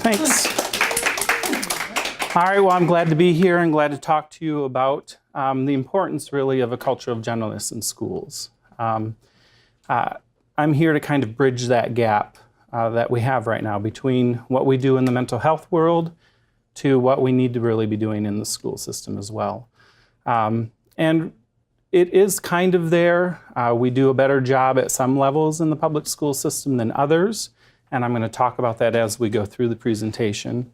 Thanks. All right, well, I'm glad to be here and glad to talk to you about the importance, really, of a culture of gentleness in schools. I'm here to kind of bridge that gap that we have right now between what we do in the mental health world to what we need to really be doing in the school system as well. And it is kind of there. We do a better job at some levels in the public school system than others, and I'm going to talk about that as we go through the presentation.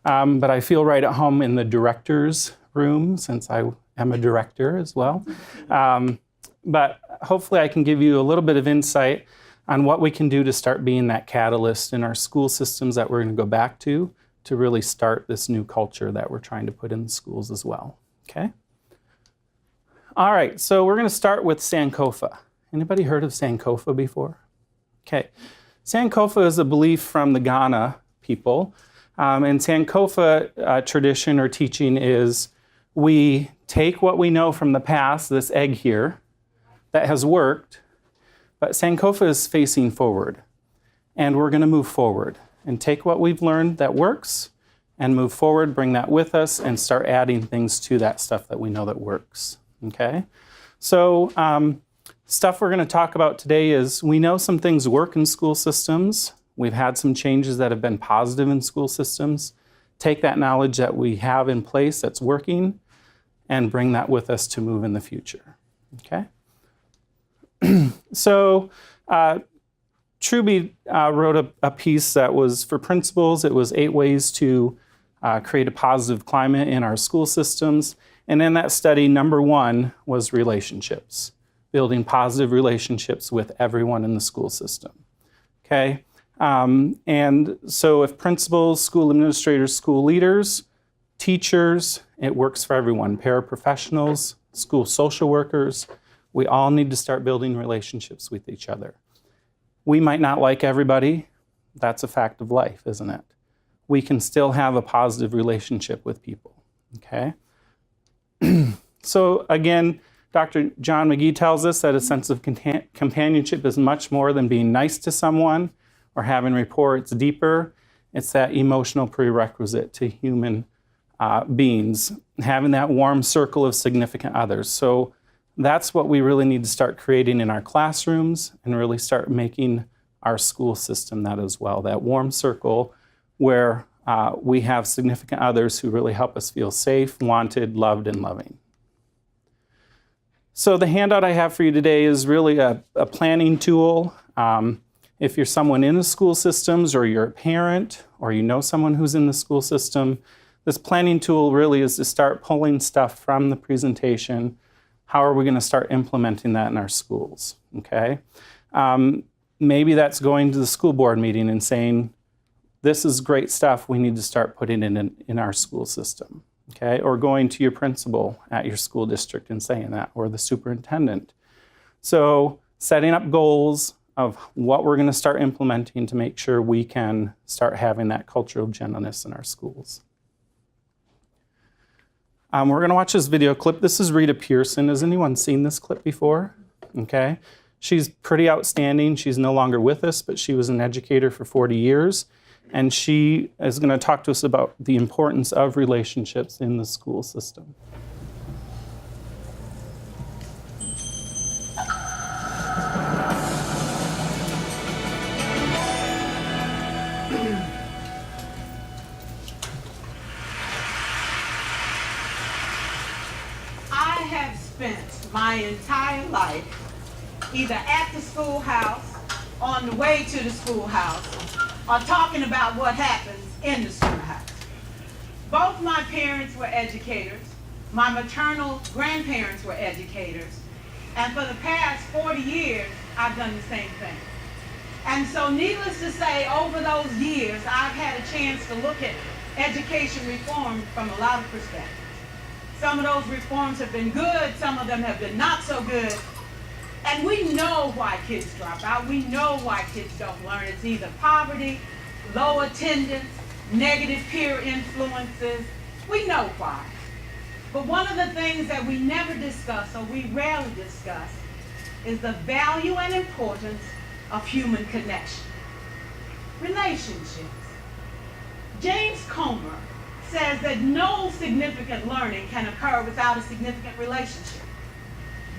But I feel right at home in the director's room, since I am a director as well. But hopefully I can give you a little bit of insight on what we can do to start being that catalyst in our school systems that we're going to go back to really start this new culture that we're trying to put in the schools as well. Okay? All right, so we're going to start with Sankofa. Anybody heard of Sankofa before? Okay. Sankofa is a belief from the Ghana people. And Sankofa tradition or teaching is we take what we know from the past, this egg here, that has worked, but Sankofa is facing forward. And we're going to move forward and take what we've learned that works and move forward, bring that with us, and start adding things to that stuff that we know that works. Okay? So stuff we're going to talk about today is we know some things work in school systems. We've had some changes that have been positive in school systems. Take that knowledge that we have in place that's working and bring that with us to move in the future. Okay? So Truby wrote a piece that was for principals. It was 8 ways to create a positive climate in our school systems. And in that study, number 1 was relationships, building positive relationships with everyone in the school system. Okay? And so if principals, school administrators, school leaders, teachers, it works for everyone, paraprofessionals, school social workers, we all need to start building relationships with each other. We might not like everybody. That's a fact of life, isn't it? We can still have a positive relationship with people, okay? So again, Dr. John McGee tells us that a sense of companionship is much more than being nice to someone or having rapport. It's deeper. It's that emotional prerequisite to human beings, having that warm circle of significant others. So that's what we really need to start creating in our classrooms and really start making our school system that as well, that warm circle where we have significant others who really help us feel safe, wanted, loved, and loving. So the handout I have for you today is really a planning tool. If you're someone in the school systems or you're a parent or you know someone who's in the school system, this planning tool really is to start pulling stuff from the presentation. How are we going to start implementing that in our schools, okay? Maybe that's going to the school board meeting and saying, this is great stuff, we need to start putting it in our school system, okay? Or going to your principal at your school district and saying that, or the superintendent. So setting up goals of what we're going to start implementing to make sure we can start having that culture of gentleness in our schools. We're going to watch this video clip. This is Rita Pearson. Has anyone seen this clip before? Okay. She's pretty outstanding. She's no longer with us, but she was an educator for 40 years. And she is going to talk to us about the importance of relationships in the school system. My entire life, either at the schoolhouse, on the way to the schoolhouse, or talking about what happens in the schoolhouse. Both my parents were educators. My maternal grandparents were educators. And for the past 40 years, I've done the same thing. And so needless to say, over those years, I've had a chance to look at education reform from a lot of perspectives. Some of those reforms have been good, some of them have been not so good. And we know why kids drop out. We know why kids don't learn. It's either poverty, low attendance, negative peer influences. We know why. But one of the things that we never discuss, or we rarely discuss, is the value and importance of human connection. Relationships. Comer says that no significant learning can occur without a significant relationship.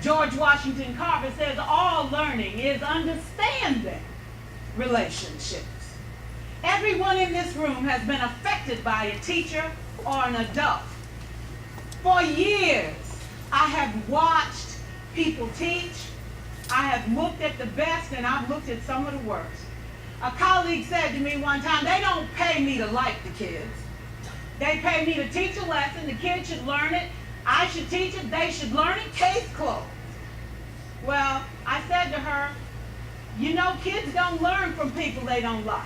George Washington Carver says all learning is understanding relationships. Everyone in this room has been affected by a teacher or an adult. For years, I have watched people teach. I have looked at the best and I've looked at some of the worst. A colleague said to me one time, they don't pay me to like the kids. They pay me to teach a lesson. The kids should learn it. I should teach it. They should learn it. Case closed. Well, I said to her, you know, kids don't learn from people they don't like.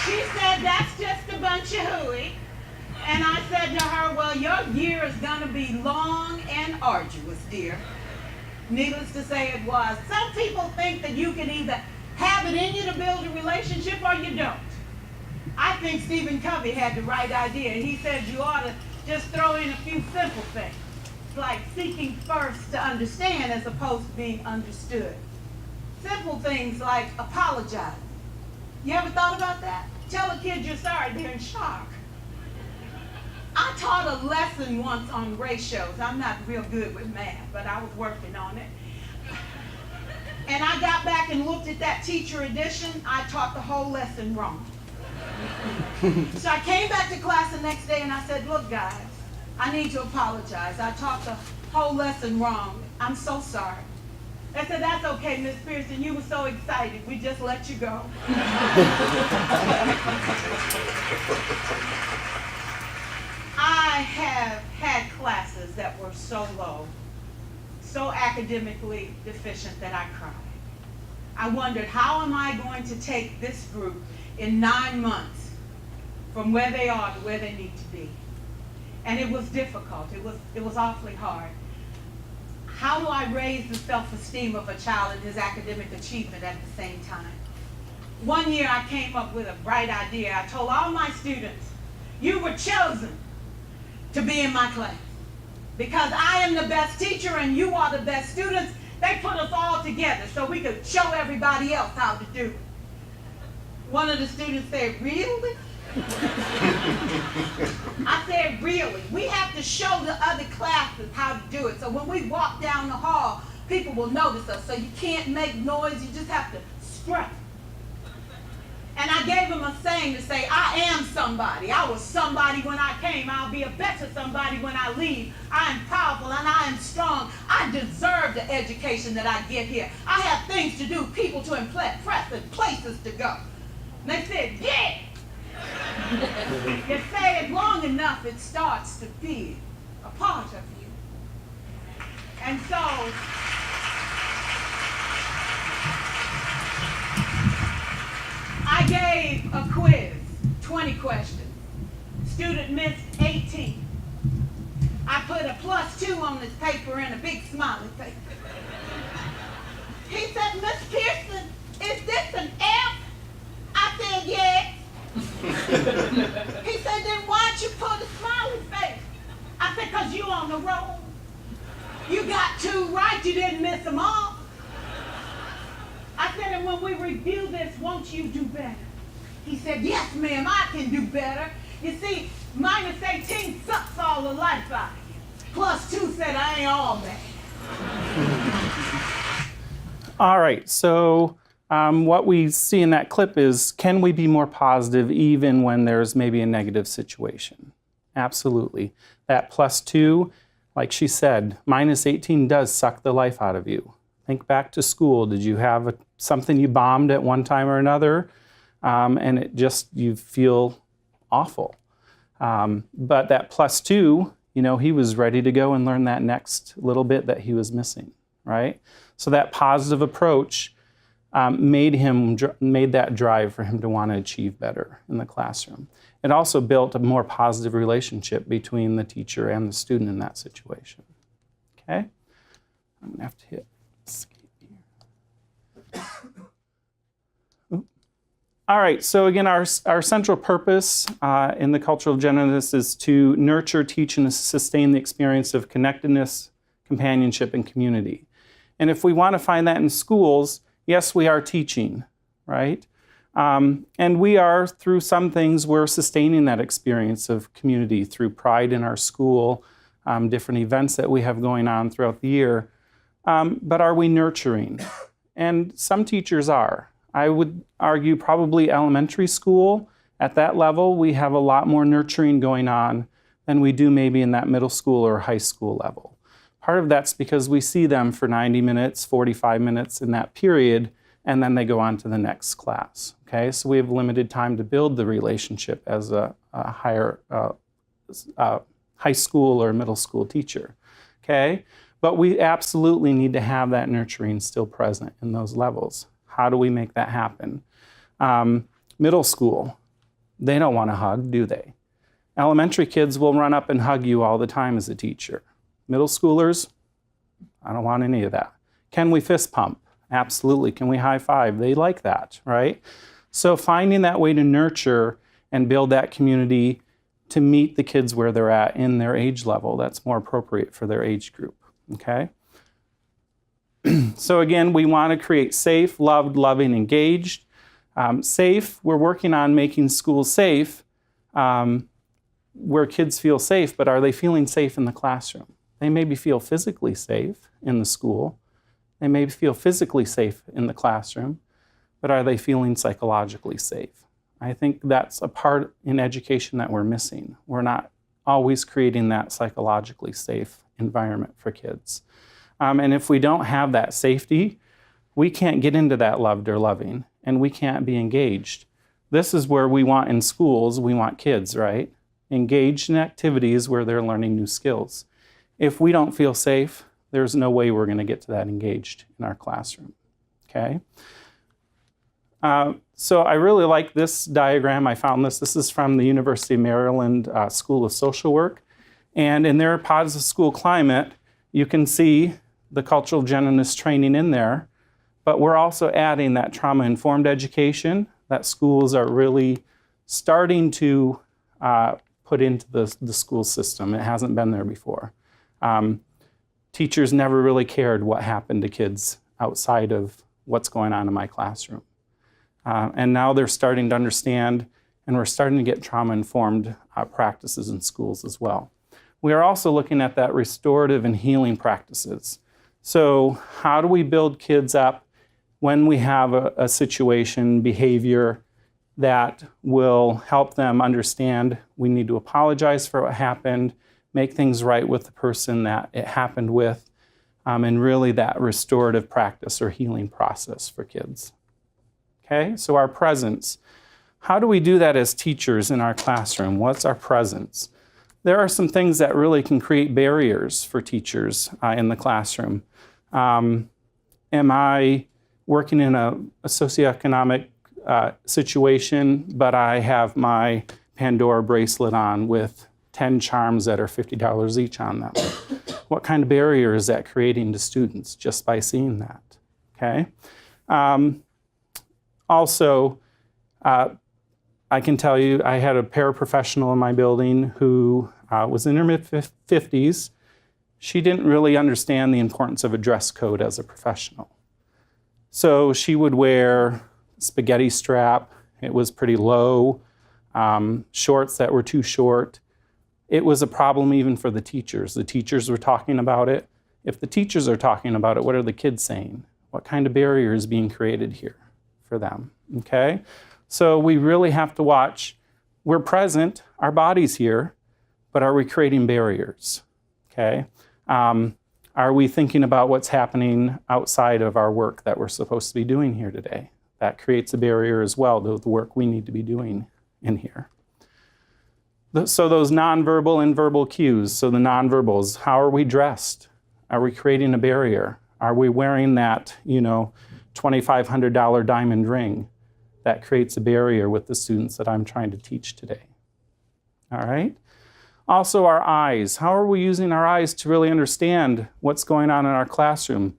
She said, that's just a bunch of hooey. And I said to her, well, your year is going to be long and arduous, dear. Needless to say, it was. Some people think that you can either have it in you to build a relationship or you don't. I think Stephen Covey had the right idea. He said you ought to just throw in a few simple things, like seeking first to understand as opposed to being understood. Simple things like apologize. You ever thought about that? Tell a kid you're sorry, they're in shock. I taught a lesson once on ratios. I'm not real good with math, but I was working on it. And I got back and looked at that teacher edition. I taught the whole lesson wrong. So I came back to class the next day and I said, look guys, I need to apologize. I taught the whole lesson wrong. I'm so sorry. They said, that's okay, Miss Pearson, you were so excited, we just let you go. I have had classes that were so low, so academically deficient that I cried. I wondered, how am I going to take this group in 9 months from where they are to where they need to be? And it was difficult. It was awfully hard. How do I raise the self-esteem of a child and his academic achievement at the same time? One year I came up with a bright idea. I told all my students, you were chosen to be in my class because I am the best teacher and you are the best students. They put us all together so we could show everybody else how to do it. One of the students said, really? I said, really? We have to show the other classes how to do it. So when we walk down the hall, people will notice us. So you can't make noise, you just have to strut. And I gave him a saying to say, I am somebody. I was somebody when I came. I'll be a better somebody when I leave. I am powerful and I am strong. I deserve the education that I get here. I have things to do, people to impress, and places to go. And they said, yeah. You say it long enough, it starts to be a part of you. And so, I gave a quiz, 20 questions. Student missed 18. I put a +2 on this paper and a big smiley face. He said, Miss Pearson, is this an F? I said, yes. He said, then why'd you put a smiley face? I said, because you on the roll. You got 2 right, you didn't miss them all. I said, and when we review this, won't you do better? He said, yes, ma'am, I can do better. You see, -18 sucks all the life out of you. +2 said, I ain't all bad. All right, so what we see in that clip is, can we be more positive even when there's maybe a negative situation? Absolutely. That +2, like she said, -18 does suck the life out of you. Think back to school. Did you have something you bombed at one time or another? And it just, you feel awful. But that +2, you know, he was ready to go and learn that next little bit that he was missing, right? So that positive approach made that drive for him to want to achieve better in the classroom. It also built a more positive relationship between the teacher and the student in that situation. Okay? I'm going to have to hit escape here. Oop. All right, so again, our central purpose in the Culture of Gentleness is to nurture, teach, and sustain the experience of connectedness, companionship, and community. And if we want to find that in schools, yes, we are teaching, right? And we are, through some things, we're sustaining that experience of community through pride in our school, different events that we have going on throughout the year. But are we nurturing? And some teachers are. I would argue probably elementary school, at that level, we have a lot more nurturing going on than we do maybe in that middle school or high school level. Part of that's because we see them for 90 minutes, 45 minutes in that period, and then they go on to the next class. Okay, so we have limited time to build the relationship as a higher high school or middle school teacher. Okay, but we absolutely need to have that nurturing still present in those levels. How do we make that happen? Middle school, they don't want to hug, do they? Elementary kids will run up and hug you all the time as a teacher. Middle schoolers, I don't want any of that. Can we fist pump? Absolutely. Can we high five? They like that, right? So finding that way to nurture and build that community to meet the kids where they're at in their age level, that's more appropriate for their age group, okay? So again, we want to create safe, loved, loving, engaged. Safe, we're working on making schools safe where kids feel safe, but are they feeling safe in the classroom? They maybe feel physically safe in the school. They may feel physically safe in the classroom, but are they feeling psychologically safe? I think that's a part in education that we're missing. We're not always creating that psychologically safe environment for kids. And if we don't have that safety, we can't get into that loved or loving, and we can't be engaged. This is where we want in schools, we want kids, right? Engaged in activities where they're learning new skills. If we don't feel safe, there's no way we're going to get to that engaged in our classroom, okay? So I really like this diagram. I found this. This is from the University of Maryland School of Social Work. And in their positive school climate, you can see the cultural gentleness training in there. But we're also adding that trauma-informed education that schools are really starting to put into the school system. It hasn't been there before. Teachers never really cared what happened to kids outside of what's going on in my classroom. And now they're starting to understand, and we're starting to get trauma-informed practices in schools as well. We are also looking at that restorative and healing practices. So how do we build kids up when we have a situation, behavior that will help them understand we need to apologize for what happened, make things right with the person that it happened with, and really that restorative practice or healing process for kids. Okay, so our presence. How do we do that as teachers in our classroom? What's our presence? There are some things that really can create barriers for teachers in the classroom. Am I working in a socioeconomic situation, but I have my Pandora bracelet on with 10 charms that are $50 each on them? What kind of barrier is that creating to students just by seeing that? Okay. Also, I can tell you, I had a paraprofessional in my building who was in her mid-50s. She didn't really understand the importance of a dress code as a professional. So she would wear spaghetti strap. It was pretty low, shorts that were too short. It was a problem even for the teachers. The teachers were talking about it. If the teachers are talking about it, what are the kids saying? What kind of barrier is being created here for them, okay? So we really have to watch. We're present, our body's here, but are we creating barriers, okay? Are we thinking about what's happening outside of our work that we're supposed to be doing here today? That creates a barrier as well to the work we need to be doing in here. So those nonverbal and verbal cues, so the nonverbals, how are we dressed? Are we creating a barrier? Are we wearing that, $2,500 diamond ring? That creates a barrier with the students that I'm trying to teach today. All right? Also our eyes. How are we using our eyes to really understand what's going on in our classroom?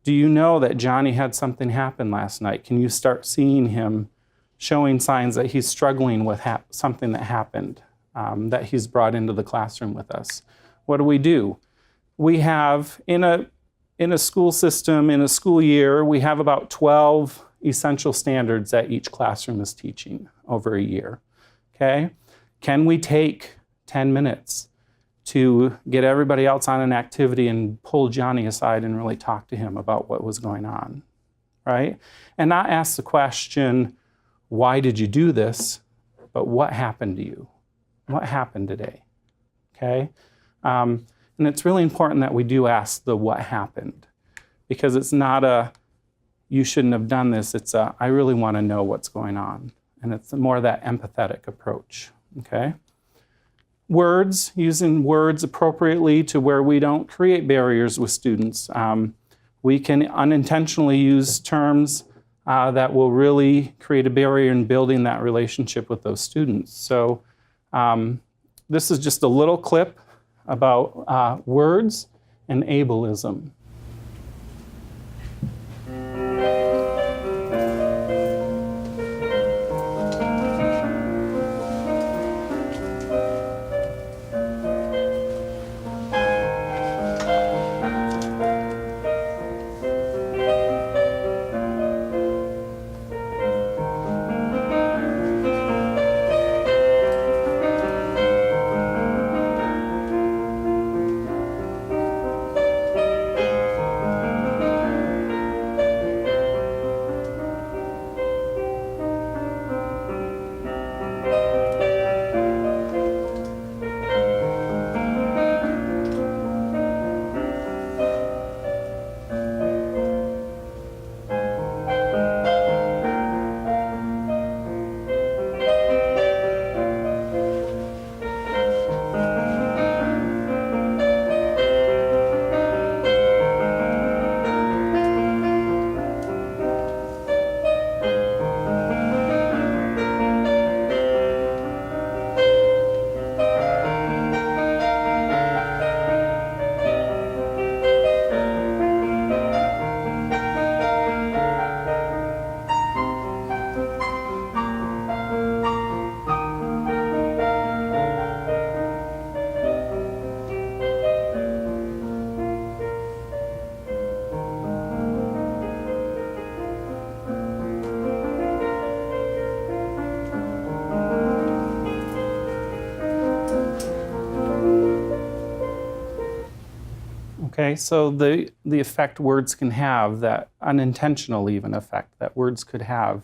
Do you know that Johnny had something happen last night? Can you start seeing him showing signs that he's struggling with something that happened, that he's brought into the classroom with us? What do? We have, in a in a school system, in a school year, we have about 12 essential standards that each classroom is teaching over a year, okay? Can we take 10 minutes to get everybody else on an activity and pull Johnny aside and really talk to him about what was going on, right? And not ask the question, why did you do this? But what happened to you? What happened today, okay? And it's really important that we do ask the what happened, because it's not a, you shouldn't have done this, it's a, I really want to know what's going on. And it's more that empathetic approach, okay? Words, using words appropriately to where we don't create barriers with students. We can unintentionally use terms that will really create a barrier in building that relationship with those students. So this is just a little clip about words and ableism. Okay, so the effect words can have, that unintentional even effect that words could have.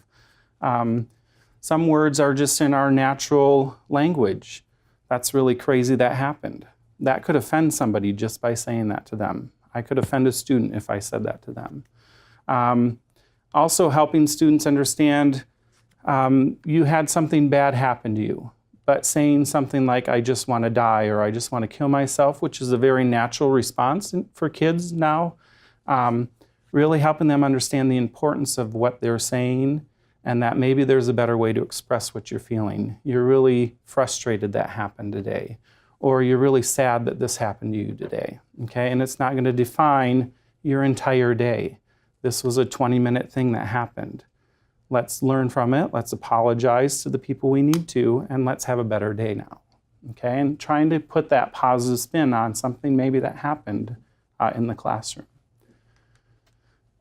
Some words are just in our natural language. That's really crazy that happened. That could offend somebody just by saying that to them. I could offend a student if I said that to them. Also helping students understand you had something bad happen to you. But saying something like, I just want to die, or I just want to kill myself, which is a very natural response for kids now, really helping them understand the importance of what they're saying, and that maybe there's a better way to express what you're feeling. You're really frustrated that happened today, or you're really sad that this happened to you today, okay? And it's not going to define your entire day. This was a 20-minute thing that happened. Let's learn from it, let's apologize to the people we need to, and let's have a better day now, okay? And trying to put that positive spin on something maybe that happened in the classroom.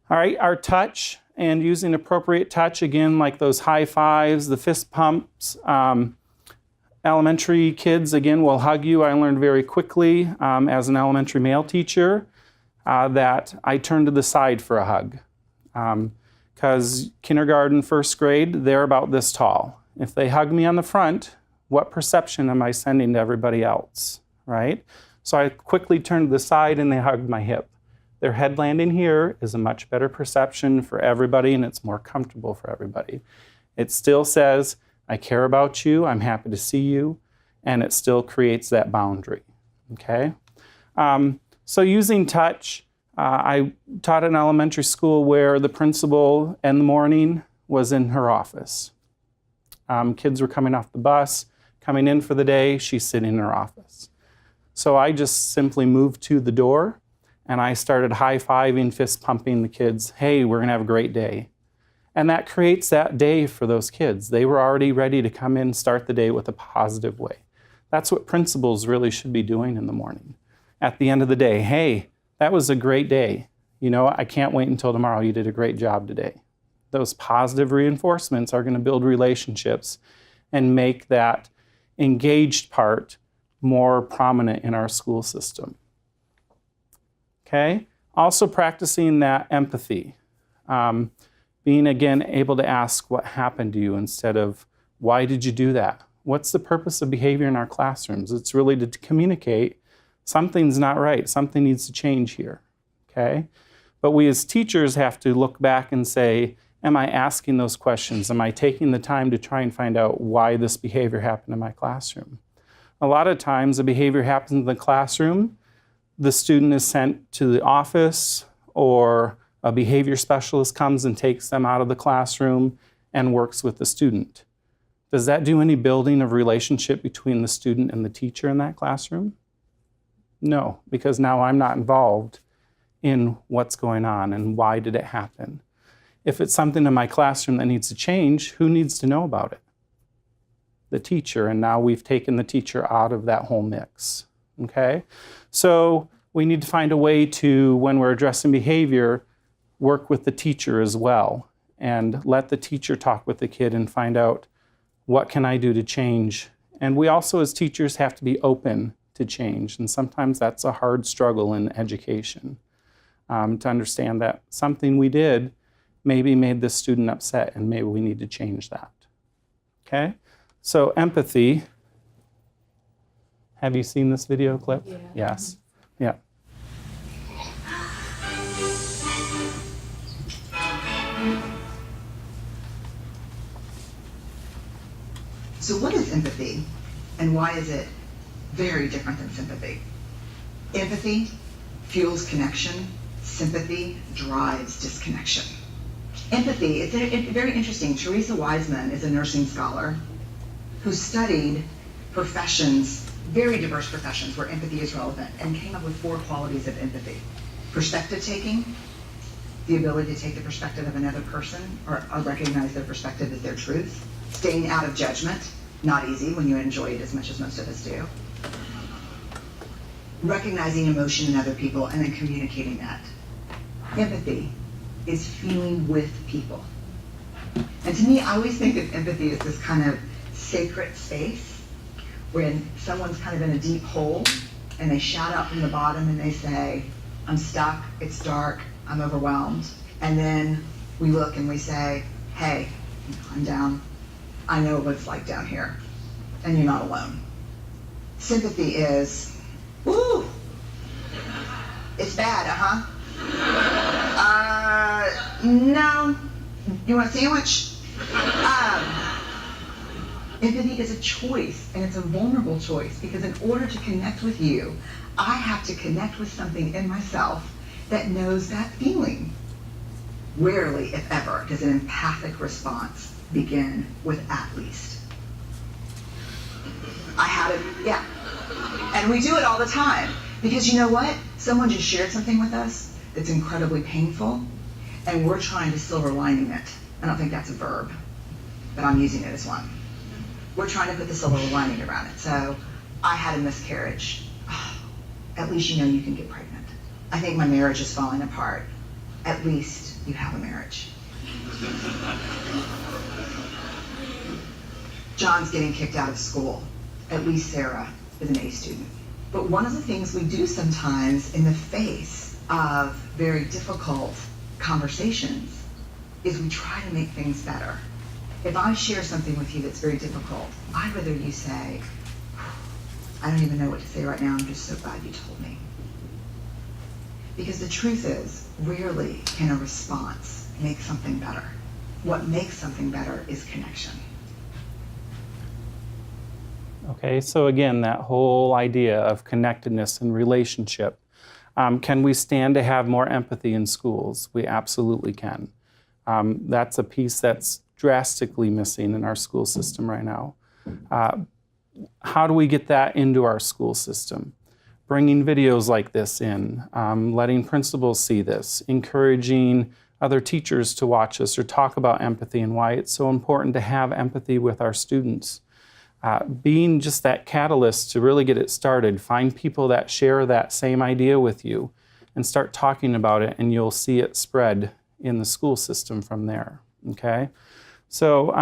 All right, our touch, and using appropriate touch, again, like those high fives, the fist pumps. Elementary kids, again, will hug you. I learned very quickly as an elementary male teacher that I turn to the side for a hug. Because kindergarten, first grade, they're about this tall. If they hug me on the front, what perception am I sending to everybody else, right? So I quickly turn to the side and they hug my hip. Their head landing here is a much better perception for everybody, and it's more comfortable for everybody. It still says, I care about you, I'm happy to see you, and it still creates that boundary, okay? So using touch, I taught in elementary school where the principal in the morning was in her office. Kids were coming off the bus, coming in for the day, she's sitting in her office. So I just simply moved to the door and I started high-fiving, fist-pumping the kids. Hey, we're gonna have a great day. And that creates that day for those kids. They were already ready to come in, start the day with a positive way. That's what principals really should be doing in the morning. At the end of the day, hey, that was a great day. You know, I can't wait until tomorrow. You did a great job today. Those positive reinforcements are going to build relationships and make that engaged part more prominent in our school system. Okay? Also practicing that empathy. Being, again, able to ask what happened to you instead of, why did you do that? What's the purpose of behavior in our classrooms? It's really to communicate something's not right. Something needs to change here. Okay? But we as teachers have to look back and say, am I asking those questions? Am I taking the time to try and find out why this behavior happened in my classroom? A lot of times the behavior happens in the classroom, the student is sent to the office, or a behavior specialist comes and takes them out of the classroom and works with the student. Does that do any building of relationship between the student and the teacher in that classroom? No, because now I'm not involved in what's going on and why did it happen. If it's something in my classroom that needs to change, who needs to know about it? The teacher, and now we've taken the teacher out of that whole mix, okay? So we need to find a way to, when we're addressing behavior, work with the teacher as well and let the teacher talk with the kid and find out, what can I do to change? And we also as teachers have to be open to change, and sometimes that's a hard struggle in education, to understand that something we did maybe made the student upset and maybe we need to change that. Okay? So empathy. Have you seen this video clip? Yeah. Yes. Yeah. So what is empathy, and why is it very different than sympathy? Empathy fuels connection. Sympathy drives disconnection. Empathy, it's very interesting. Teresa Wiseman is a nursing scholar who studied professions, very diverse professions where empathy is relevant, and came up with 4 qualities of empathy. Perspective taking, the ability to take the perspective of another person or recognize their perspective as their truth. Staying out of judgment, not easy when you enjoy it as much as most of us do. Recognizing emotion in other people and then communicating that. Empathy is feeling with people. And to me, I always think of empathy as this kind of sacred space when someone's kind of in a deep hole and they shout out from the bottom and they say, I'm stuck, it's dark, I'm overwhelmed. And then we look and we say, hey, I'm down. I know what it's like down here, and you're not alone. Sympathy is, ooh, it's bad, no, you want a sandwich? Empathy is a choice, and it's a vulnerable choice, because in order to connect with you, I have to connect with something in myself that knows that feeling. Rarely, if ever, does an empathic response begin with at least. I had it, yeah. And we do it all the time. Because you know what? Someone just shared something with us that's incredibly painful, and we're trying to silver lining it. I don't think that's a verb, but I'm using it as one. We're trying to put the silver lining around it. So, I had a miscarriage. Oh, at least you know you can get pregnant. I think my marriage is falling apart. At least you have a marriage. John's getting kicked out of school. At least Sarah is an A student. But one of the things we do sometimes in the face of very difficult conversations is we try to make things better. If I share something with you that's very difficult, I'd rather you say, I don't even know what to say right now, I'm just so glad you told me. Because the truth is, rarely can a response make something better. What makes something better is connection. Okay, so again, that whole idea of connectedness and relationship. Can we stand to have more empathy in schools? We absolutely can. That's a piece that's drastically missing in our school system right now. How do we get that into our school system? Bringing videos like this in, letting principals see this, encouraging other teachers to watch us or talk about empathy and why it's so important to have empathy with our students. Being just that catalyst to really get it started, find people that share that same idea with you and start talking about it, and you'll see it spread in the school system from there, okay? So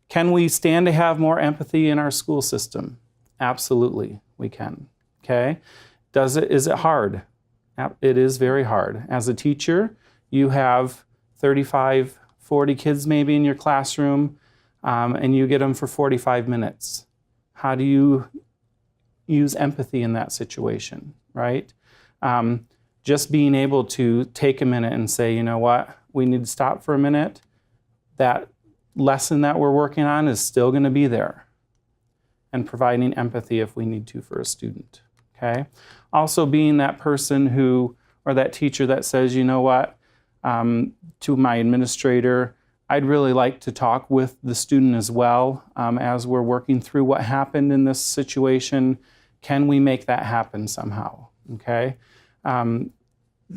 can we stand to have more empathy in our school system? Absolutely, we can, okay? Is it hard? It is very hard. As a teacher, you have 35, 40 kids maybe in your classroom, and you get them for 45 minutes. How do you use empathy in that situation, right? Just being able to take a minute and say, you know what, we need to stop for a minute. That lesson that we're working on is still going to be there, and providing empathy if we need to for a student, okay? Also being that person who, or that teacher that says, you know what, to my administrator, I'd really like to talk with the student as well as we're working through what happened in this situation. Can we make that happen somehow, okay?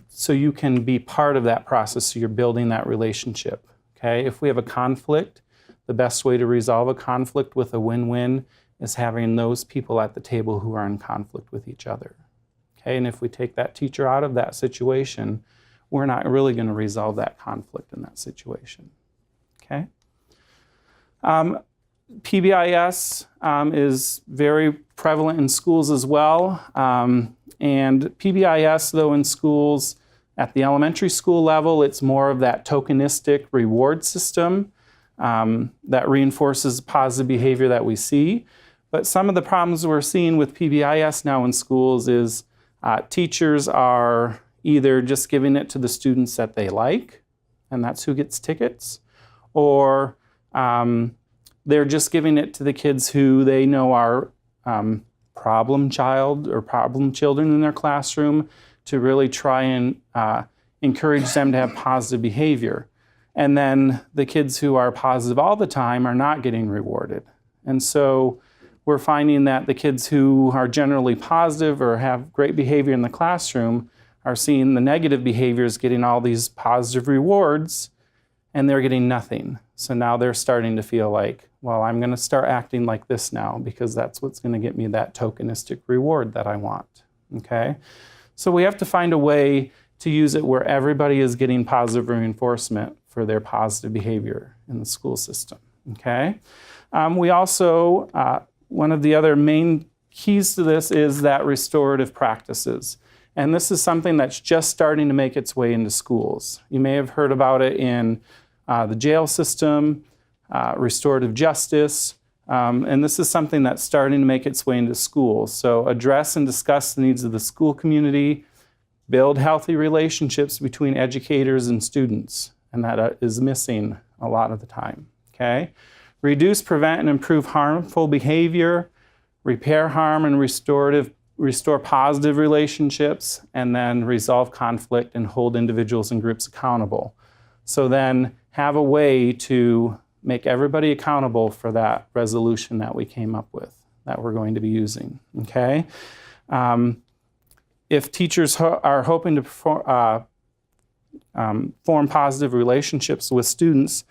So you can be part of that process, so you're building that relationship, okay? If we have a conflict, the best way to resolve a conflict with a win-win is having those people at the table who are in conflict with each other, okay? And if we take that teacher out of that situation, we're not really going to resolve that conflict in that situation, okay? PBIS is very prevalent in schools as well. And PBIS, though, in schools at the elementary school level, it's more of that tokenistic reward system that reinforces positive behavior that we see. But some of the problems we're seeing with PBIS now in schools is teachers are either just giving it to the students that they like, and that's who gets tickets, or they're just giving it to the kids who they know are problem child or problem children in their classroom to really try and encourage them to have positive behavior. And then the kids who are positive all the time are not getting rewarded. And so we're finding that the kids who are generally positive or have great behavior in the classroom are seeing the negative behaviors getting all these positive rewards, and they're getting nothing. So now they're starting to feel like, well, I'm going to start acting like this now because that's what's going to get me that tokenistic reward that I want, okay? So we have to find a way to use it where everybody is getting positive reinforcement for their positive behavior in the school system, okay? We also, one of the other main keys to this is that restorative practices. And this is something that's just starting to make its way into schools. You may have heard about it in the jail system, restorative justice, and this is something that's starting to make its way into schools. So address and discuss the needs of the school community, build healthy relationships between educators and students, and that is missing a lot of the time, okay? Reduce, prevent, and improve harmful behavior, repair harm, and restore positive relationships, and then resolve conflict and hold individuals and groups accountable. So then have a way to make everybody accountable for that resolution that we came up with, that we're going to be using, okay? If teachers are hoping to form positive relationships with students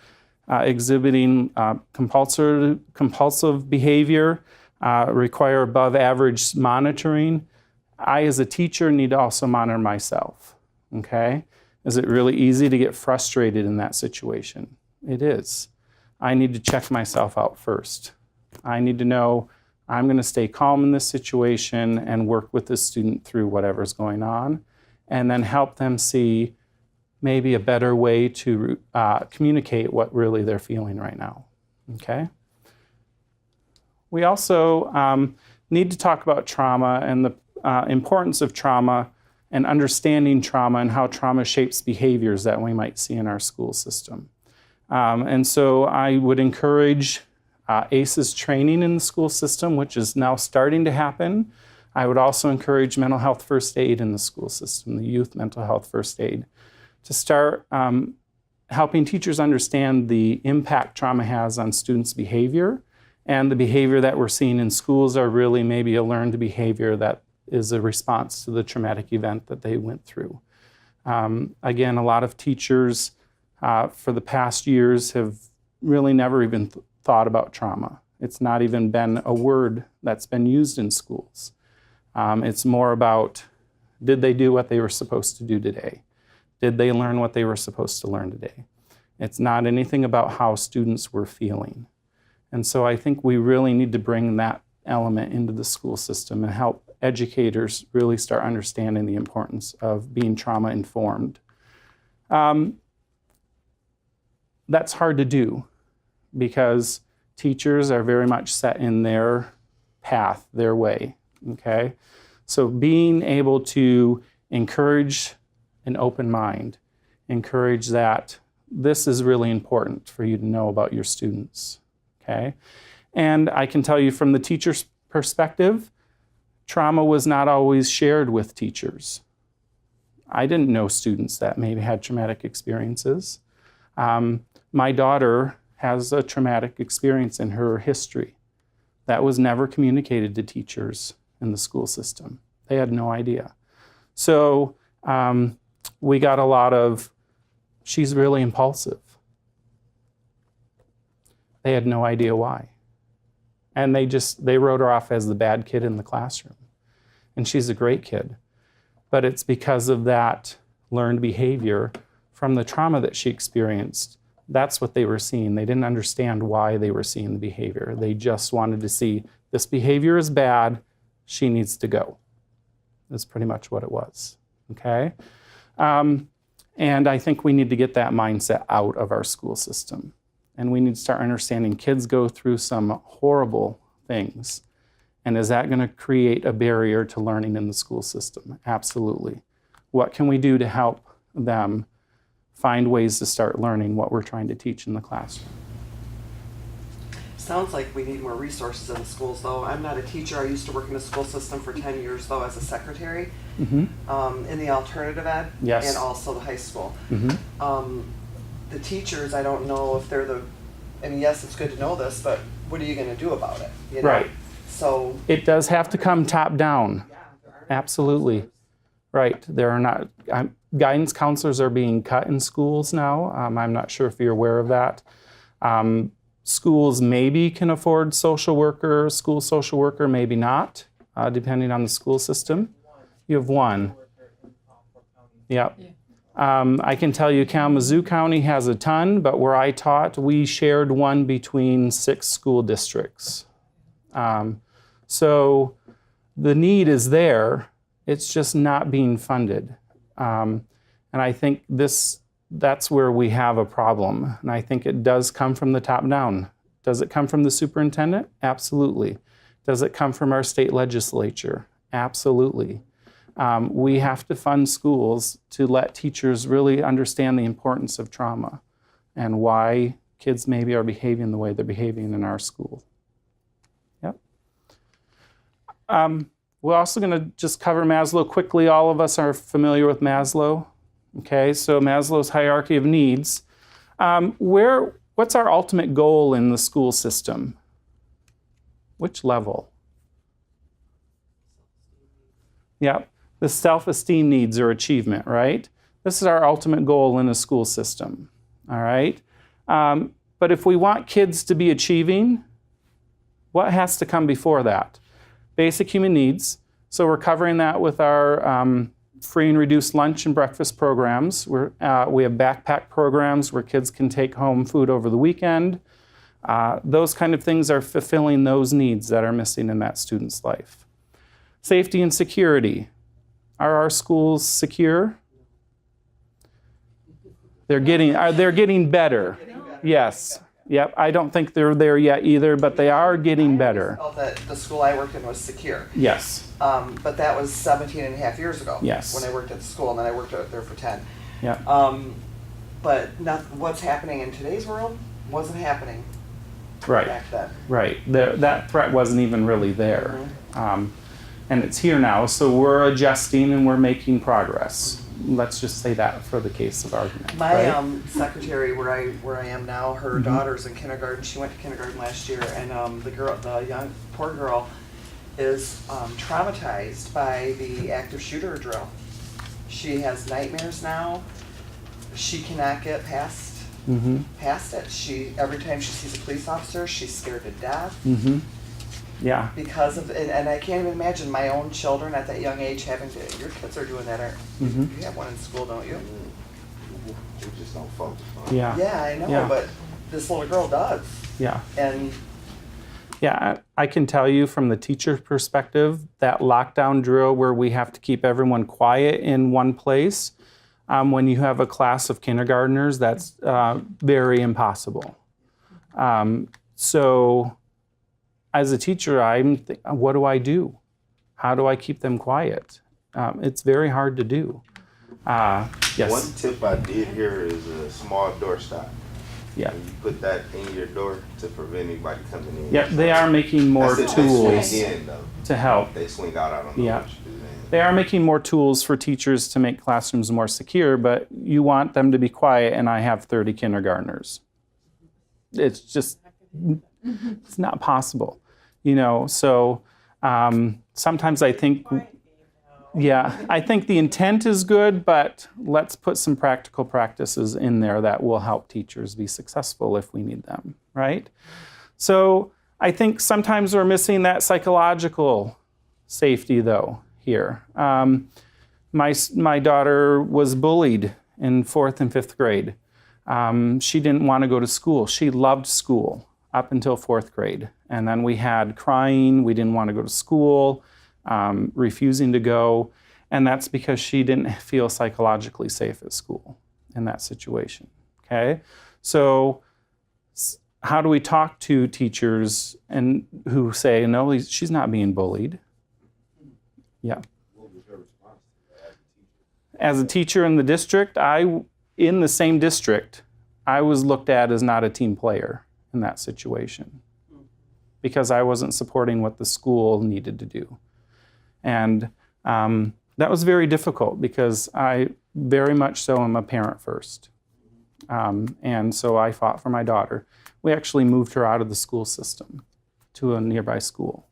exhibiting compulsive behavior, require above average monitoring, I as a teacher need to also monitor myself, okay? Is it really easy to get frustrated in that situation? It is. I need to check myself out first. I need to know I'm going to stay calm in this situation and work with the student through whatever's going on, and then help them see maybe a better way to communicate what really they're feeling right now, okay? We also need to talk about trauma and the importance of trauma and understanding trauma and how trauma shapes behaviors that we might see in our school system. And so I would encourage ACEs training in the school system, which is now starting to happen. I would also encourage mental health first aid in the school system, the youth mental health first aid, to start helping teachers understand the impact trauma has on students' behavior, and the behavior that we're seeing in schools are really maybe a learned behavior that is a response to the traumatic event that they went through. Again, a lot of teachers for the past years have really never even thought about trauma. It's not even been a word that's been used in schools. It's more about Did they do what they were supposed to do today? Did they learn what they were supposed to learn today? It's not anything about how students were feeling. And so I think we really need to bring that element into the school system and help educators really start understanding the importance of being trauma-informed. That's hard to do because teachers are very much set in their path, their way, okay? So being able to encourage an open mind, encourage that this is really important for you to know about your students, okay? And I can tell you from the teacher's perspective, trauma was not always shared with teachers. I didn't know students that maybe had traumatic experiences. My daughter has a traumatic experience in her history that was never communicated to teachers in the school system. They had no idea. So we got a lot of, she's really impulsive. They had no idea why. And they wrote her off as the bad kid in the classroom. And she's a great kid. But it's because of that learned behavior from the trauma that she experienced. That's what they were seeing. They didn't understand why they were seeing the behavior. They just wanted to see, this behavior is bad, she needs to go. That's pretty much what it was, okay? And I think we need to get that mindset out of our school system. And we need to start understanding kids go through some horrible things. And is that going to create a barrier to learning in the school system? Absolutely. What can we do to help them find ways to start learning what we're trying to teach in the classroom? Sounds like we need more resources in the schools, though. I'm not a teacher. I used to work in the school system for 10 years, though, as a secretary in the alternative ed and also the high school. The teachers, I don't know if they're yes, it's good to know this, but what are you going to do about it? You know? Right. So it does have to come top down. Absolutely. Right. There are not, guidance counselors are being cut in schools now. I'm not sure if you're aware of that. Schools maybe can afford school social worker, maybe not, depending on the school system. You have one. Yep. I can tell you Kalamazoo County has a ton, but where I taught, we shared one between 6 school districts. So the need is there, it's just not being funded. And I think that's where we have a problem. And I think it does come from the top down. Does it come from the superintendent? Absolutely. Does it come from our state legislature? Absolutely. We have to fund schools to let teachers really understand the importance of trauma and why kids maybe are behaving the way they're behaving in our school. Yep. We're also going to just cover Maslow quickly. All of us are familiar with Maslow. Okay, so Maslow's Hierarchy of Needs. What's our ultimate goal in the school system? Which level? Yep. The self-esteem needs or achievement, right? This is our ultimate goal in a school system, all right? But if we want kids to be achieving, what has to come before that? Basic human needs. So we're covering that with our free and reduced lunch and breakfast programs. We have backpack programs where kids can take home food over the weekend. Those kind of things are fulfilling those needs that are missing in that student's life. Safety and security. Are our schools secure? They're getting better. Yes. Yep. I don't think they're there yet either, but they are getting better. I that the school I worked in was secure. Yes. But that was 17 and a half years ago. Yes. When I worked at the school, and then I worked there for 10. Yeah. But what's happening in today's world wasn't happening back then. Right. That threat wasn't even really there. And it's here now, so we're adjusting and we're making progress. Let's just say that for the case of argument. My secretary, where I am now, her daughter's in kindergarten. She went to kindergarten last year, and the young poor girl, is traumatized by the active shooter drill. She has nightmares now. She cannot get past it. Every time she sees a police officer, she's scared to death. Yeah. Because of, and I can't even imagine my own children at that young age having to, your kids are doing that, aren't you have one in school, don't you? We just don't focus on it. Yeah. Yeah, I know, Yeah. but this little girl does. Yeah. And Yeah, I can tell you from the teacher perspective, that lockdown drill where we have to keep everyone quiet in one place, when you have a class of kindergartners, that's very impossible. So as a teacher, what do I do? How do I keep them quiet? It's very hard to do. Yes. One tip I did hear is a small doorstop. Yeah. And you put that in your door to prevent anybody coming in. Yeah, they are making more That's it, tools They swing in, though. to help. They swing out, I don't know Yeah. what you do then. They are making more tools for teachers to make classrooms more secure, but you want them to be quiet, and I have 30 kindergartners. It's just, it's not possible, so sometimes I think, I think the intent is good, but let's put some practical practices in there that will help teachers be successful if we need them, right? So I think sometimes we're missing that psychological safety, though, here. My daughter was bullied in 4th and 5th grade. She didn't want to go to school. She loved school up until 4th grade. And then we had crying, we didn't want to go to school, refusing to go. And that's because she didn't feel psychologically safe at school in that situation, okay? So how do we talk to teachers and who say, no, she's not being bullied? Yeah. As a teacher in the district, in the same district, I was looked at as not a team player in that situation because I wasn't supporting what the school needed to do. And that was very difficult because I very much so am a parent first. And so I fought for my daughter. We actually moved her out of the school system to a nearby school.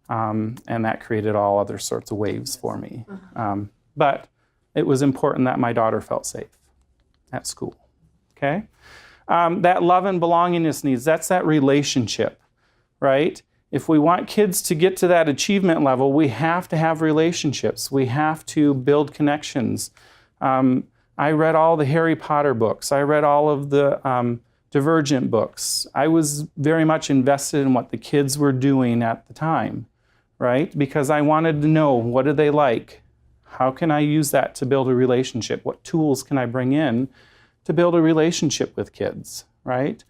And that created all other sorts of waves for me. But it was important that my daughter felt safe at school, okay? That love and belongingness needs, that's that relationship, right? If we want kids to get to that achievement level, we have to have relationships. We have to build connections. I read all the Harry Potter books. I read all of the Divergent books. I was very much invested in what the kids were doing at the time, right? Because I wanted to know, what do they like? How can I use that to build a relationship? What tools can I bring in to build a relationship with kids, right?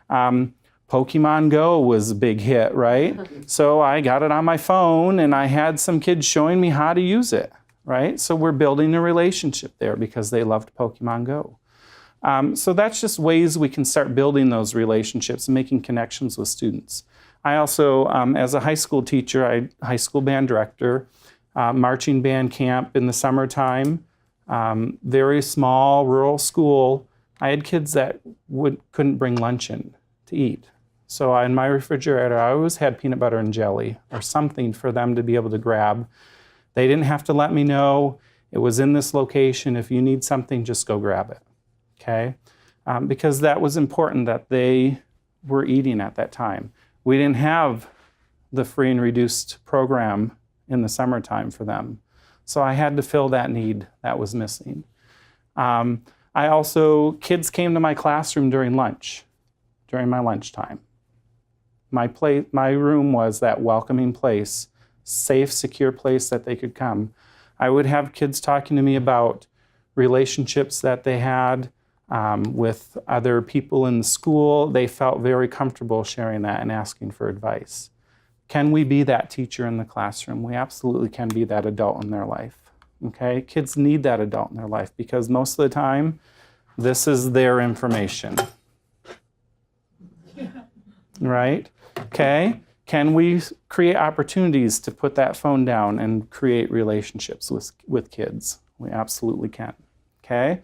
Pokemon Go was a big hit, right? So I got it on my phone and I had some kids showing me how to use it, right? So we're building a relationship there because they loved Pokemon Go. So that's just ways we can start building those relationships and making connections with students. I also, as a high school teacher, high school band director, marching band camp in the summertime, very small rural school. I had kids that couldn't bring lunch in to eat. So in my refrigerator, I always had peanut butter and jelly or something for them to be able to grab. They didn't have to let me know it was in this location. If you need something, just go grab it, okay? Because that was important that they were eating at that time. We didn't have the free and reduced program in the summertime for them. So I had to fill that need that was missing. Kids came to my classroom during lunch, during my lunchtime. My room was that welcoming place, safe, secure place that they could come. I would have kids talking to me about relationships that they had with other people in the school. They felt very comfortable sharing that and asking for advice. Can we be that teacher in the classroom? We absolutely can be that adult in their life, okay? Kids need that adult in their life because most of the time, this is their information, right? Okay? Can we create opportunities to put that phone down and create relationships with kids? We absolutely can, okay?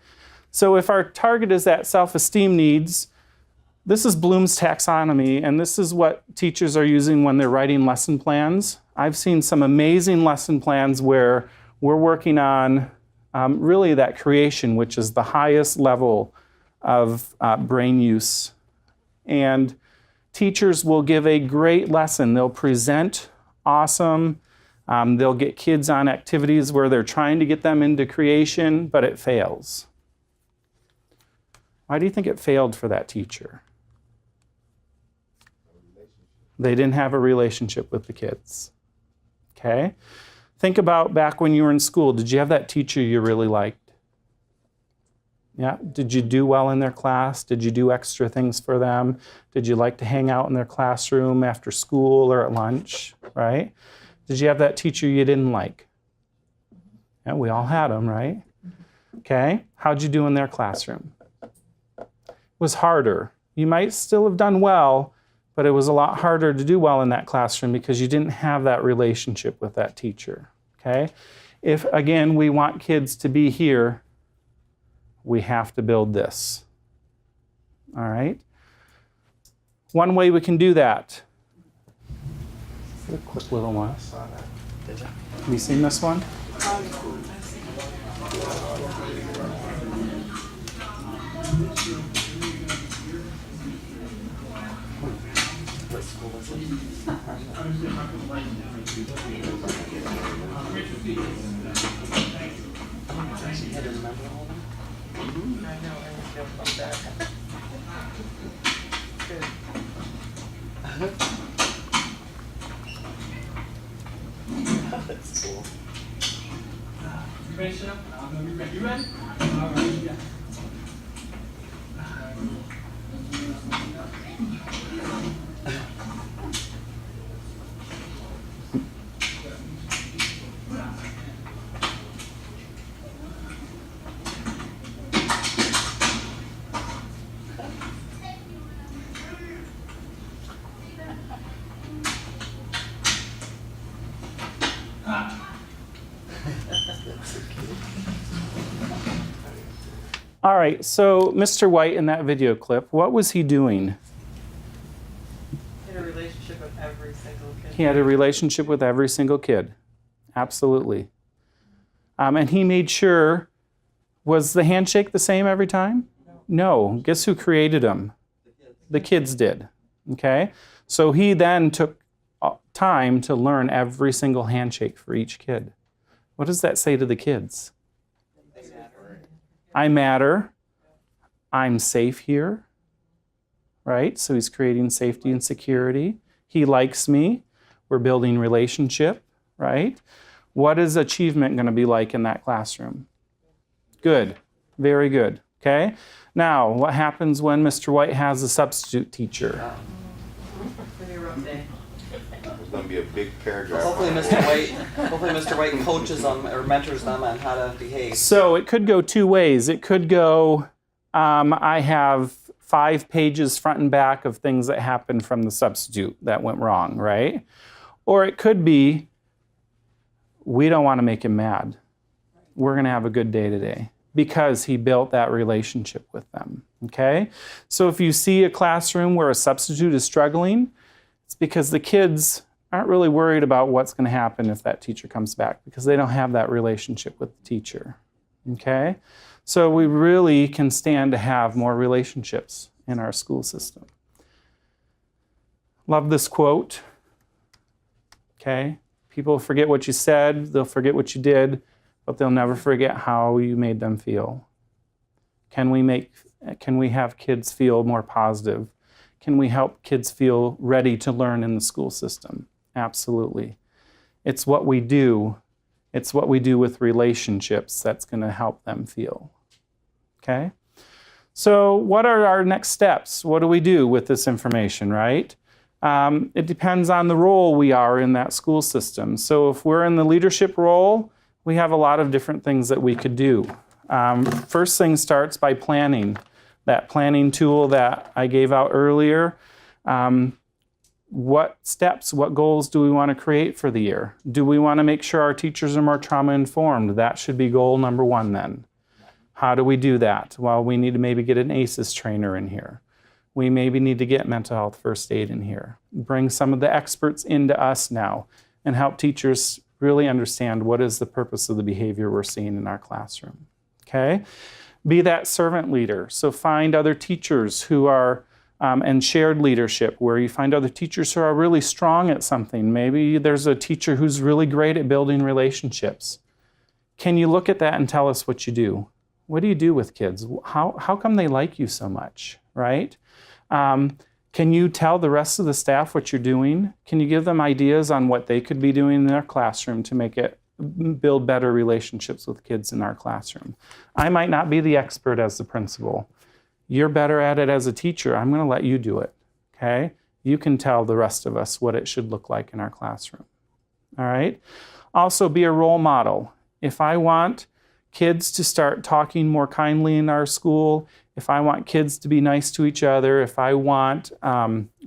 So if our target is that self-esteem needs, this is Bloom's taxonomy, and this is what teachers are using when they're writing lesson plans. I've seen some amazing lesson plans where we're working on really that creation, which is the highest level of brain use. And teachers will give a great lesson. They'll present awesome. They'll get kids on activities where they're trying to get them into creation, but it fails. Why do you think it failed for that teacher? They didn't have a relationship with the kids. Okay? Think about back when you were in school. Did you have that teacher you really liked? Yeah? Did you do well in their class? Did you do extra things for them? Did you like to hang out in their classroom after school or at lunch? Right? Did you have that teacher you didn't like? Yeah, we all had them, right? Okay? How'd you do in their classroom? It was harder. You might still have done well, but it was a lot harder to do well in that classroom because you didn't have that relationship with that teacher, okay? If, again, we want kids to be here, we have to build this, all right? One way we can do that. A quick little one. Have you seen this one? What school is it? You had to remember all of them? I know, I feel from that. Good. That's cool. You ready, Chef? You ready? All right, yeah. All right, so Mr. White in that video clip, what was he doing? He had a relationship with every single kid. He had a relationship with every single kid. Absolutely. And he made sure, was the handshake the same every time? No. Guess who created them? The kids did. Okay? So he then took time to learn every single handshake for each kid. What does that say to the kids? I matter. I'm safe here. Right? So he's creating safety and security. He likes me. We're building relationship. Right? What is achievement going to be like in that classroom? Good. Very good. Okay? Now, what happens when Mr. White has a substitute teacher? It's going to be a big paragraph. Hopefully Mr. White coaches them or mentors them on how to behave. So it could go two ways. It could go, I have 5 pages front and back of things that happened from the substitute that went wrong, right? Or it could be, we don't want to make him mad. We're going to have a good day today because he built that relationship with them, okay? So if you see a classroom where a substitute is struggling, it's because the kids aren't really worried about what's going to happen if that teacher comes back because they don't have that relationship with the teacher, okay? So we really can stand to have more relationships in our school system. Love this quote, okay? People forget what you said, they'll forget what you did, but they'll never forget how you made them feel. Can we have kids feel more positive? Can we help kids feel ready to learn in the school system? Absolutely. It's what we do. It's what we do with relationships that's going to help them feel. Okay? So what are our next steps? What do we do with this information, right? It depends on the role we are in that school system. So if we're in the leadership role, we have a lot of different things that we could do. First thing starts by planning. That planning tool that I gave out earlier. What steps, what goals do we want to create for the year? Do we want to make sure our teachers are more trauma informed? That should be goal number 1 then. How do we do that? Well, we need to maybe get an ACEs trainer in here. We maybe need to get mental health first aid in here. Bring some of the experts into us now and help teachers really understand what is the purpose of the behavior we're seeing in our classroom. Okay? Be that servant leader. So find other teachers who are and shared leadership, where you find other teachers who are really strong at something. Maybe there's a teacher who's really great at building relationships. Can you look at that and tell us what you do? What do you do with kids? How come they like you so much, right? Can you tell the rest of the staff what you're doing? Can you give them ideas on what they could be doing in their classroom to make it build better relationships with kids in our classroom? I might not be the expert as the principal. You're better at it as a teacher. I'm going to let you do it, okay? You can tell the rest of us what it should look like in our classroom, all right? Also, be a role model. If I want kids to start talking more kindly in our school, if I want kids to be nice to each other, if I want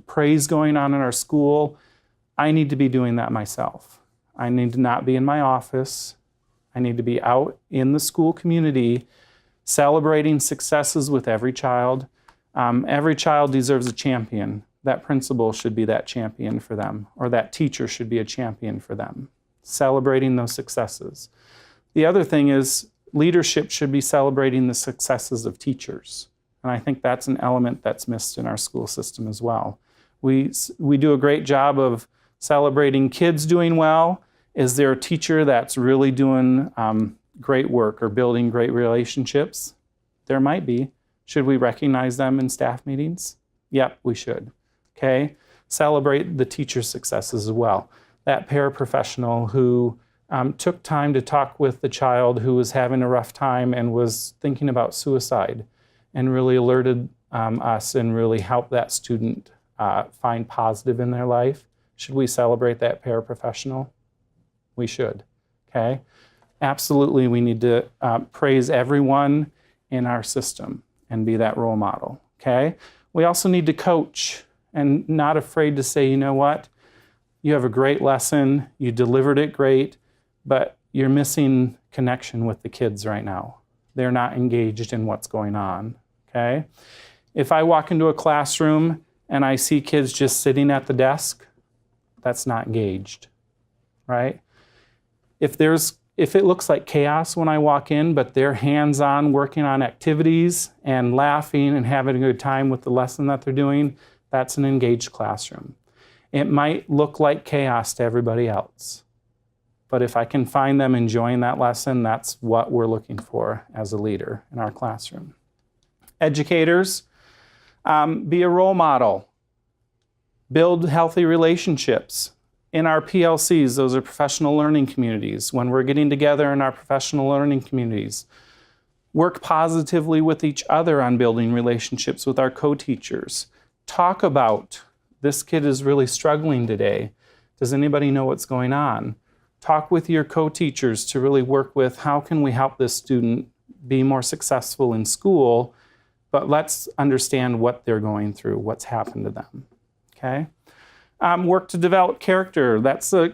praise going on in our school, I need to be doing that myself. I need to not be in my office. I need to be out in the school community celebrating successes with every child. Every child deserves a champion. That principal should be that champion for them, or that teacher should be a champion for them, celebrating those successes. The other thing is leadership should be celebrating the successes of teachers. And I think that's an element that's missed in our school system as well. We do a great job of celebrating kids doing well. Is there a teacher that's really doing great work or building great relationships? There might be. Should we recognize them in staff meetings? Yep, we should. Okay? Celebrate the teacher's successes as well. That paraprofessional who took time to talk with the child who was having a rough time and was thinking about suicide, and really alerted us and really helped that student find positive in their life. Should we celebrate that paraprofessional? We should, okay? Absolutely, we need to praise everyone in our system and be that role model, okay? We also need to coach, and not afraid to say, you know what? You have a great lesson, you delivered it great, but you're missing connection with the kids right now. They're not engaged in what's going on, okay? If I walk into a classroom and I see kids just sitting at the desk, that's not engaged, right? If it looks like chaos when I walk in, but they're hands-on working on activities and laughing and having a good time with the lesson that they're doing, that's an engaged classroom. It might look like chaos to everybody else, but if I can find them enjoying that lesson, that's what we're looking for as a leader in our classroom. Educators, be a role model. Build healthy relationships. In our PLCs, those are professional learning communities. When we're getting together in our professional learning communities, work positively with each other on building relationships with our co-teachers. Talk about, this kid is really struggling today. Does anybody know what's going on? Talk with your co-teachers to really work with how can we help this student be more successful in school, but let's understand what they're going through, what's happened to them, okay? Work to develop character. That's a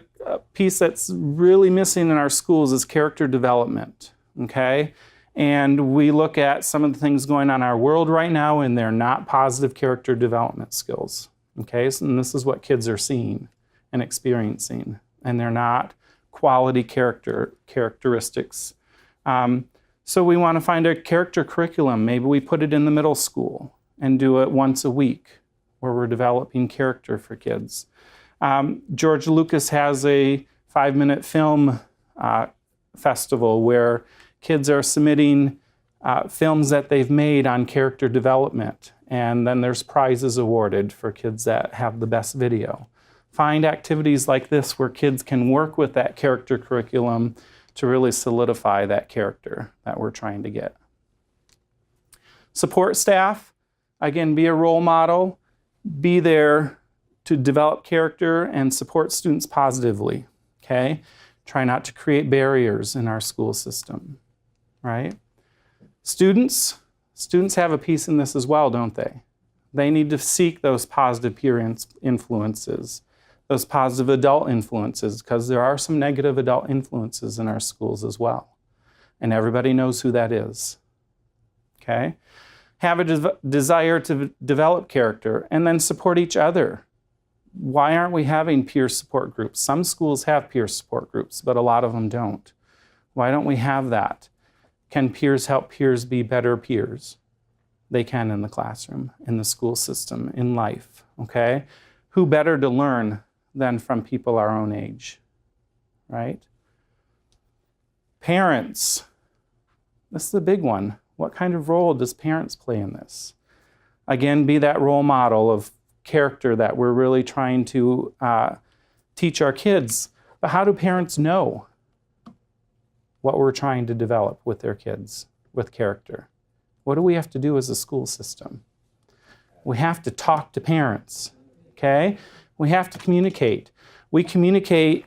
piece that's really missing in our schools is character development, okay? And we look at some of the things going on in our world right now, and they're not positive character development skills, okay? So, and this is what kids are seeing and experiencing, and they're not quality characteristics. So we want to find a character curriculum. Maybe we put it in the middle school and do it once a week where we're developing character for kids. George Lucas has a 5-minute film festival where kids are submitting films that they've made on character development, and then there's prizes awarded for kids that have the best video. Find activities like this where kids can work with that character curriculum to really solidify that character that we're trying to get. Support staff, again, be a role model. Be there to develop character and support students positively, okay? Try not to create barriers in our school system, right? Students have a piece in this as well, don't they? They need to seek those positive peer influences, those positive adult influences, because there are some negative adult influences in our schools as well. And everybody knows who that is, okay? Have a desire to develop character, and then support each other. Why aren't we having peer support groups? Some schools have peer support groups, but a lot of them don't. Why don't we have that? Can peers help peers be better peers? they can in the classroom, in the school system, in life, okay? Who better to learn than from people our own age, right? Parents, this is a big one. What kind of role does parents play in this? Again, be that role model of character that we're really trying to teach our kids. But how do parents know what we're trying to develop with their kids, with character? What do we have to do as a school system? We have to talk to parents, okay? We have to communicate. We communicate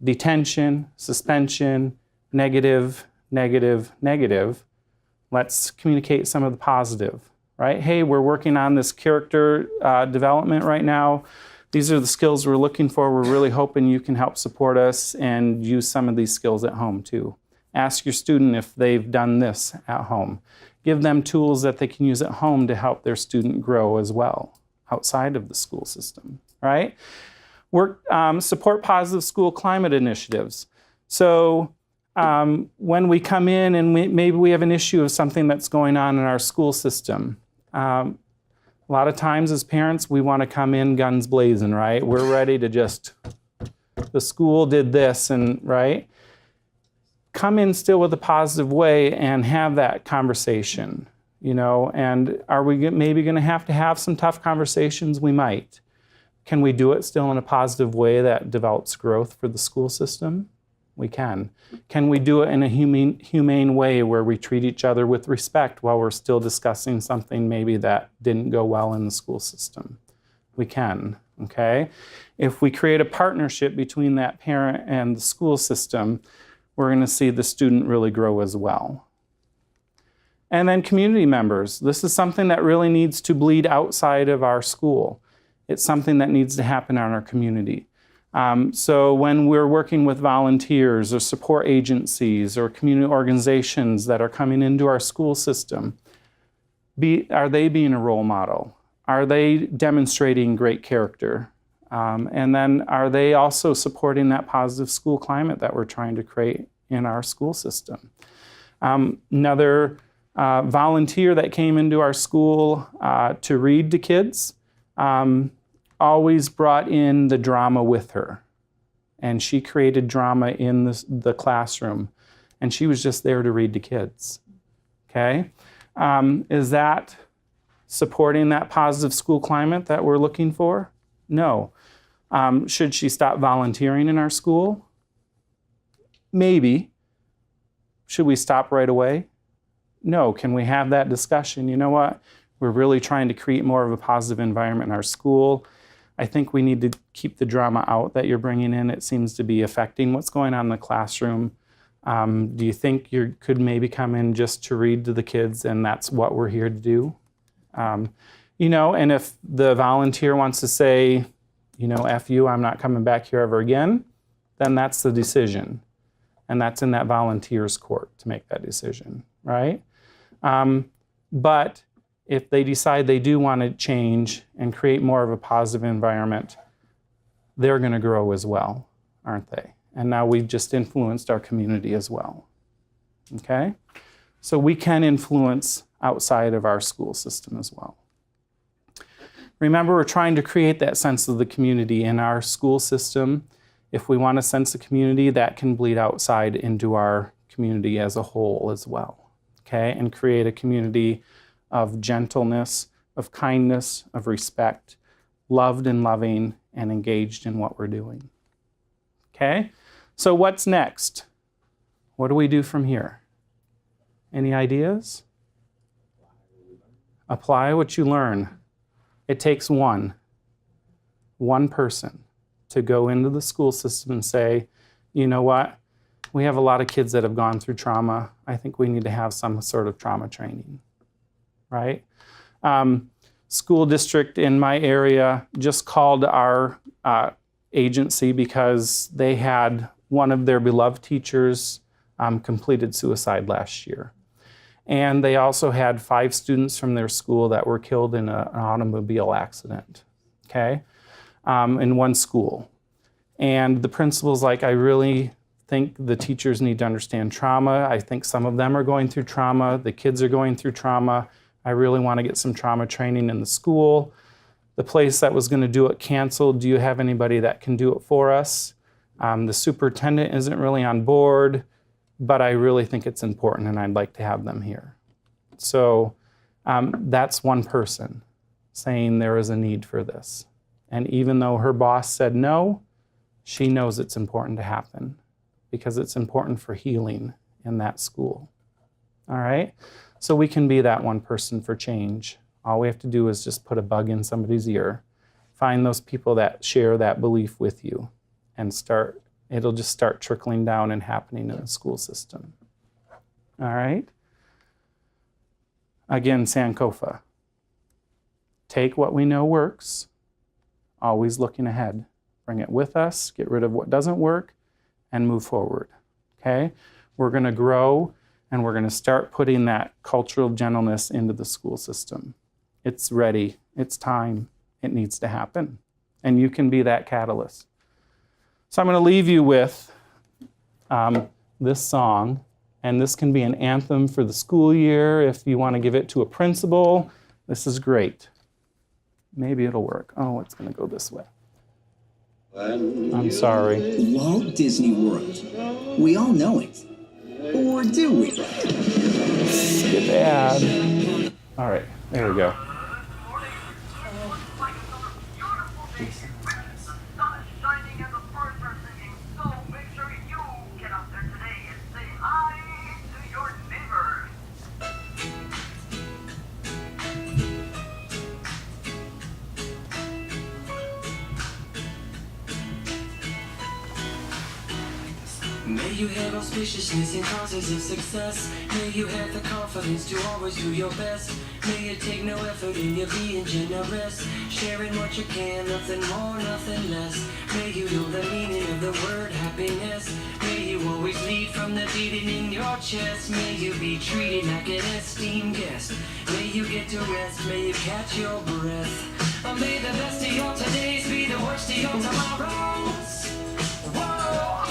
detention, suspension, negative, negative, negative. Let's communicate some of the positive, right? Hey, we're working on this character development right now. These are the skills we're looking for. We're really hoping you can help support us and use some of these skills at home too. Ask your student if they've done this at home. Give them tools that they can use at home to help their student grow as well outside of the school system, right? Support positive school climate initiatives. So when we come in and maybe we have an issue of something that's going on in our school system, a lot of times as parents, we want to come in guns blazing, right? We're ready to just, the school did this, and right? Come in still with a positive way and have that conversation, you know, and are we maybe going to have some tough conversations? We might. Can we do it still in a positive way that develops growth for the school system? We can. Can we do it in a humane way where we treat each other with respect while we're still discussing something maybe that didn't go well in the school system? We can, okay? If we create a partnership between that parent and the school system, we're going to see the student really grow as well. And then community members. This is something that really needs to bleed outside of our school. It's something that needs to happen in our community. So when we're working with volunteers or support agencies or community organizations that are coming into our school system, are they being a role model? Are they demonstrating great character? And then are they also supporting that positive school climate that we're trying to create in our school system? Another volunteer that came into our school to read to kids always brought in the drama with her. And she created drama in the classroom. And she was just there to read to kids. Okay? Is that supporting that positive school climate that we're looking for? No. Should she stop volunteering in our school? Maybe. Should we stop right away? No. Can we have that discussion? You know what? We're really trying to create more of a positive environment in our school. I think we need to keep the drama out that you're bringing in. It seems to be affecting what's going on in the classroom. Do you think you could maybe come in just to read to the kids and that's what we're here to do? You know, and if the volunteer wants to say, you know, F you, I'm not coming back here ever again, then that's the decision. And that's in that volunteer's court to make that decision, right? But if they decide they do want to change and create more of a positive environment, they're going to grow as well, aren't they? And now we've just influenced our community as well, okay? So we can influence outside of our school system as well. Remember, we're trying to create that sense of the community in our school system. If we want a sense of community, that can bleed outside into our community as a whole as well, okay? And create a community of gentleness, of kindness, of respect, loved and loving, and engaged in what we're doing, okay? So what's next? What do we do from here? Any ideas? Apply what you learn. It takes one person to go into the school system and say, you know what? We have a lot of kids that have gone through trauma. I think we need to have some sort of trauma training, right? School district in my area just called our agency because they had one of their beloved teachers completed suicide last year. And they also had 5 students from their school that were killed in an automobile accident, okay, in one school. And the principal's like, I really think the teachers need to understand trauma. I think some of them are going through trauma. The kids are going through trauma. I really want to get some trauma training in the school. The place that was going to do it canceled. Do you have anybody that can do it for us? The superintendent isn't really on board, but I really think it's important and I'd like to have them here. So that's one person saying there is a need for this. And even though her boss said no, she knows it's important to happen because it's important for healing in that school. All right? So we can be that one person for change. All we have to do is just put a bug in somebody's ear, find those people that share that belief with you, and it'll just start trickling down and happening in the school system. All right? Again, Sankofa. Take what we know works, always looking ahead. Bring it with us, get rid of what doesn't work, and move forward. Okay? We're going to grow, and we're going to start putting that culture of gentleness into the school system. It's ready. It's time. It needs to happen. And you can be that catalyst. So I'm going to leave you with this song, and this can be an anthem for the school year if you want to give it to a principal. This is great. Maybe it'll work. Oh, it's going to go this way. I'm sorry. Walt Disney World. We all know it. Or do we? Skip ad. All right, there we go. May you have auspiciousness and causes of success. May you have the confidence to always do your best. May you take no effort in your being generous, sharing what you can, nothing more, nothing less. May you know the meaning of the word happiness. May you always lead from the beating in your chest. May you be treated like an esteemed guest. May you get to rest, may you catch your breath. Or may the best of your todays be the worst of your tomorrows. Whoa.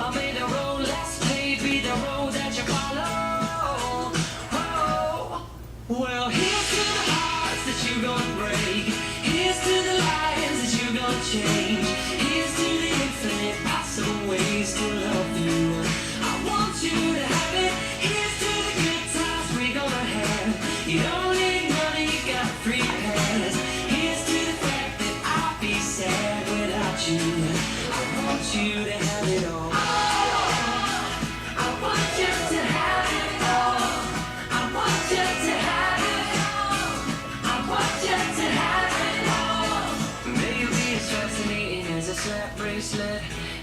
Or may the road less paved be the road that you follow. Whoa. Well, here's to the hearts that you gonna break. Here's to the lives that you gonna change. Here's to the infinite possible ways to love you. I want you to have it. Here's to the good times we gonna have. You don't need money, you got free pass. Here's to the fact that I'll be sad without you. I want you to have it all.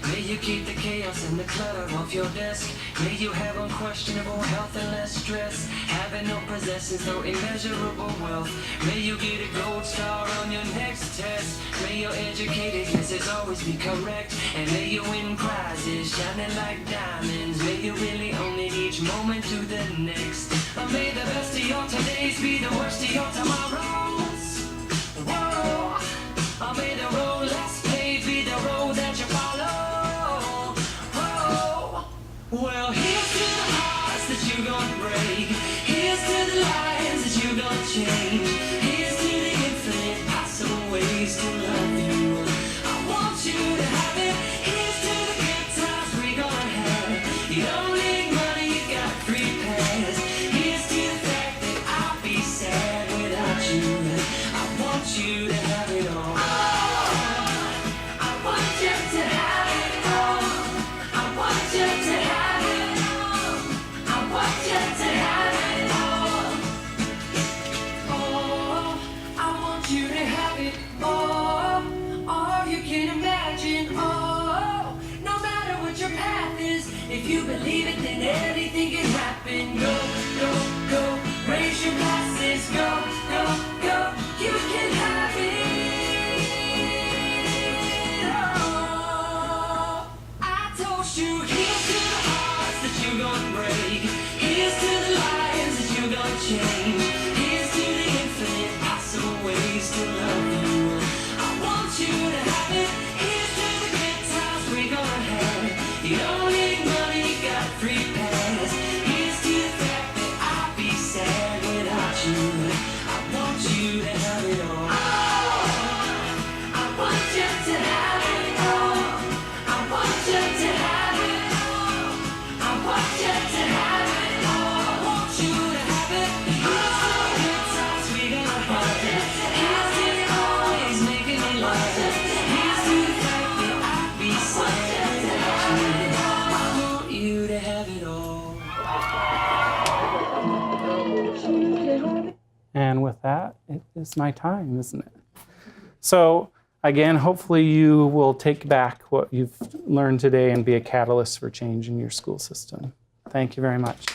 May you keep the chaos and the clutter off your desk. May you have unquestionable health and less stress. Having no possessions, though immeasurable wealth. May you get a gold star on your next test. May your educatedness always be correct. And may you win prizes shining like diamonds. May you really own it each moment to the next. Or may the best of your todays be the worst of your tomorrows. Whoa. Or may the road less paved be the road that you follow. Well, here's to the hearts that you gonna break. Here's to the lives that you gonna change. Here's to the infinite possible ways to love you. I want you to have it. Here's to the good times we gonna have. You don't need money, you got free pass. Here's to the fact that I'll be sad without you. I want you to have it all. I want you to have it all. I want you to have it all. I want you to have it all. Oh, I want you to have it all you can imagine. Oh, no matter what your path is, if you believe it, then anything can happen. Go, go, go, raise your glasses. Go, go, go, you can have it. You. Here's to the hearts that you gonna break. Here's to the lives that you gonna change. Here's to the infinite possible ways to love you. I want you to have it. Here's to the good times we gonna have. You don't need money, you got free pass. Here's to the fact thought, it is my time, isn't it? So again, hopefully you will take back what you've learned today and be a catalyst for change in your school system. Thank you very much.